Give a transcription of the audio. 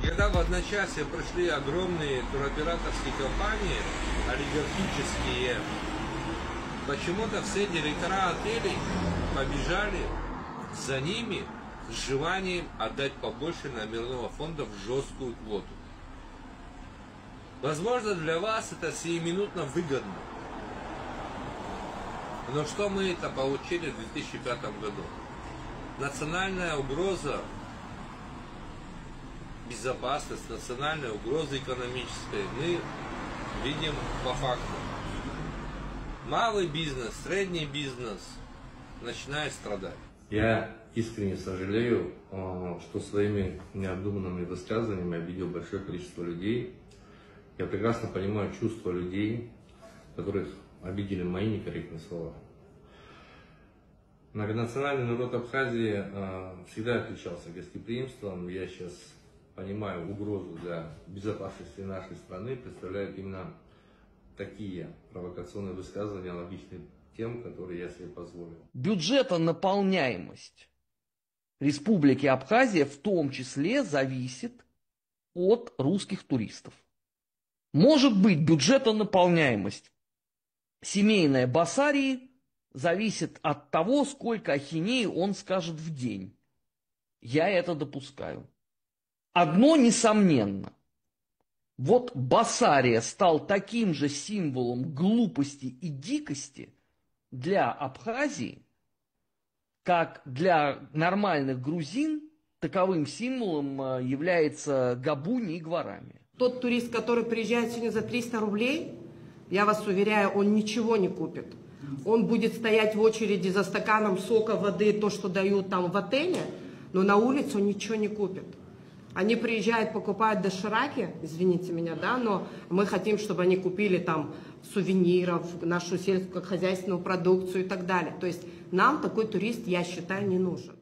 Когда в одночасье пришли огромные туроператорские компании, олигархические, почему-то все директора отелей побежали за ними с желанием отдать побольше номерного фонда в жесткую квоту. Возможно, для вас это сиюминутно выгодно. Но что мы это получили в 2005 году? Национальная угроза, безопасность, национальная угроза экономическая мы видим по факту. Малый бизнес, средний бизнес начинает страдать. Я искренне сожалею, что своими необдуманными высказываниями обидел большое количество людей. Я прекрасно понимаю чувства людей, которых обидели мои некорректные слова. Многонациональный народ Абхазии всегда отличался гостеприимством. Я сейчас понимаю угрозу для безопасности нашей страны, представляют именно такие провокационные высказывания, аналогичные тем, которые я себе позволил. Бюджетонаполняемость Республики Абхазия в том числе зависит от русских туристов. Может быть, бюджетонаполняемость семейной Басарии зависит от того, сколько ахинеи он скажет в день. Я это допускаю. Одно несомненно. Вот Басария стал таким же символом глупости и дикости для Абхазии, как для нормальных грузин таковым символом является Габуни и Гварами. Тот турист, который приезжает сегодня за 300 рублей, я вас уверяю, он ничего не купит. Он будет стоять в очереди за стаканом сока, воды, то, что дают там в отеле, но на улице он ничего не купит. Они приезжают, покупают дошираки, извините меня, да, но мы хотим, чтобы они купили там сувениров, нашу сельскохозяйственную продукцию и так далее. То есть нам такой турист, я считаю, не нужен.